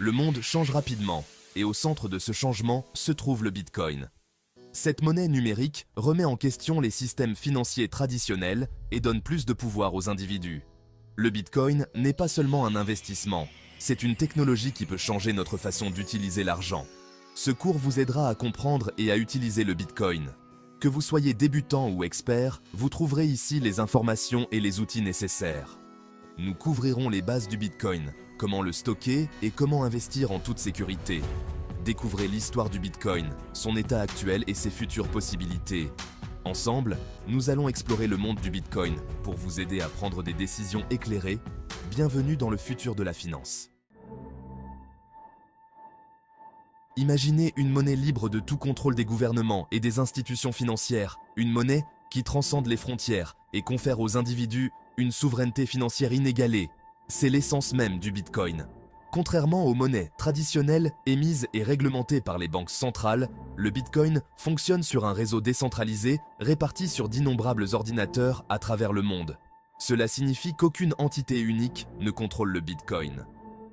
Le monde change rapidement, et au centre de ce changement se trouve le Bitcoin. Cette monnaie numérique remet en question les systèmes financiers traditionnels et donne plus de pouvoir aux individus. Le Bitcoin n'est pas seulement un investissement, c'est une technologie qui peut changer notre façon d'utiliser l'argent. Ce cours vous aidera à comprendre et à utiliser le Bitcoin. Que vous soyez débutant ou expert, vous trouverez ici les informations et les outils nécessaires. Nous couvrirons les bases du Bitcoin, comment le stocker et comment investir en toute sécurité. Découvrez l'histoire du Bitcoin, son état actuel et ses futures possibilités. Ensemble, nous allons explorer le monde du Bitcoin pour vous aider à prendre des décisions éclairées. Bienvenue dans le futur de la finance. Imaginez une monnaie libre de tout contrôle des gouvernements et des institutions financières, une monnaie qui transcende les frontières et confère aux individus une souveraineté financière inégalée. C'est l'essence même du Bitcoin. Contrairement aux monnaies traditionnelles émises et réglementées par les banques centrales, le Bitcoin fonctionne sur un réseau décentralisé réparti sur d'innombrables ordinateurs à travers le monde. Cela signifie qu'aucune entité unique ne contrôle le Bitcoin.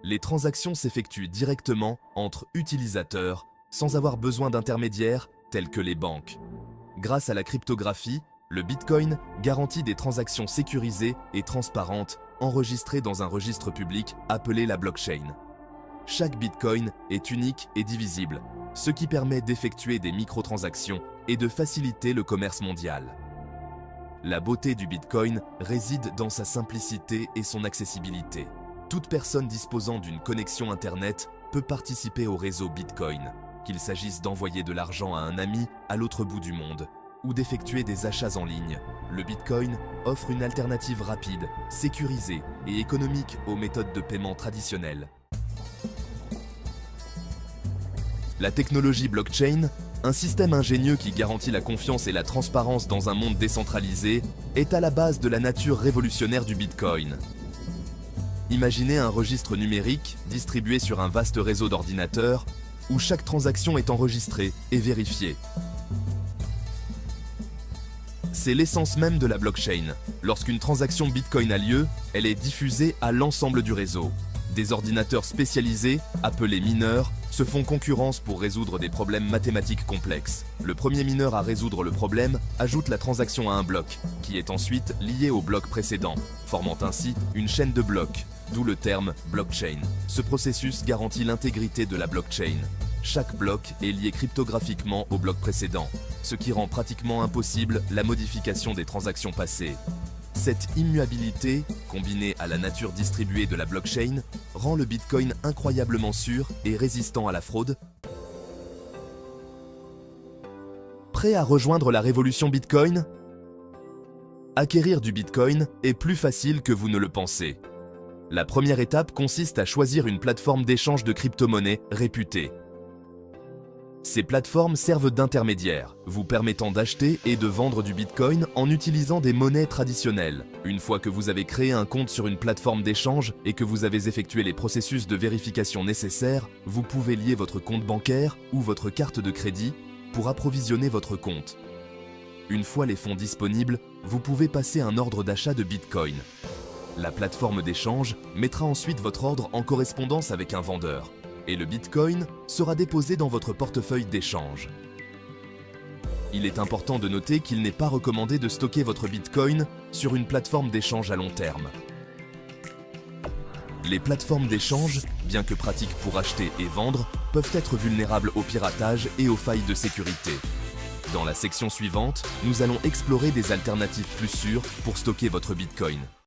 Les transactions s'effectuent directement entre utilisateurs sans avoir besoin d'intermédiaires tels que les banques. Grâce à la cryptographie, le Bitcoin garantit des transactions sécurisées et transparentes enregistrées dans un registre public appelé la blockchain. Chaque Bitcoin est unique et divisible, ce qui permet d'effectuer des microtransactions et de faciliter le commerce mondial. La beauté du Bitcoin réside dans sa simplicité et son accessibilité. Toute personne disposant d'une connexion Internet peut participer au réseau Bitcoin, qu'il s'agisse d'envoyer de l'argent à un ami à l'autre bout du monde ou d'effectuer des achats en ligne. Le Bitcoin offre une alternative rapide, sécurisée et économique aux méthodes de paiement traditionnelles. La technologie blockchain, un système ingénieux qui garantit la confiance et la transparence dans un monde décentralisé, est à la base de la nature révolutionnaire du Bitcoin. Imaginez un registre numérique distribué sur un vaste réseau d'ordinateurs où chaque transaction est enregistrée et vérifiée. C'est l'essence même de la blockchain. Lorsqu'une transaction Bitcoin a lieu, elle est diffusée à l'ensemble du réseau. Des ordinateurs spécialisés, appelés mineurs, se font concurrence pour résoudre des problèmes mathématiques complexes. Le premier mineur à résoudre le problème ajoute la transaction à un bloc, qui est ensuite lié au bloc précédent, formant ainsi une chaîne de blocs, d'où le terme blockchain. Ce processus garantit l'intégrité de la blockchain. Chaque bloc est lié cryptographiquement au bloc précédent, ce qui rend pratiquement impossible la modification des transactions passées. Cette immuabilité, combinée à la nature distribuée de la blockchain, rend le Bitcoin incroyablement sûr et résistant à la fraude. Prêt à rejoindre la révolution Bitcoin? Acquérir du Bitcoin est plus facile que vous ne le pensez. La première étape consiste à choisir une plateforme d'échange de crypto-monnaies réputée. Ces plateformes servent d'intermédiaires, vous permettant d'acheter et de vendre du Bitcoin en utilisant des monnaies traditionnelles. Une fois que vous avez créé un compte sur une plateforme d'échange et que vous avez effectué les processus de vérification nécessaires, vous pouvez lier votre compte bancaire ou votre carte de crédit pour approvisionner votre compte. Une fois les fonds disponibles, vous pouvez passer un ordre d'achat de Bitcoin. La plateforme d'échange mettra ensuite votre ordre en correspondance avec un vendeur. Et le Bitcoin sera déposé dans votre portefeuille d'échange. Il est important de noter qu'il n'est pas recommandé de stocker votre Bitcoin sur une plateforme d'échange à long terme. Les plateformes d'échange, bien que pratiques pour acheter et vendre, peuvent être vulnérables au piratage et aux failles de sécurité. Dans la section suivante, nous allons explorer des alternatives plus sûres pour stocker votre Bitcoin.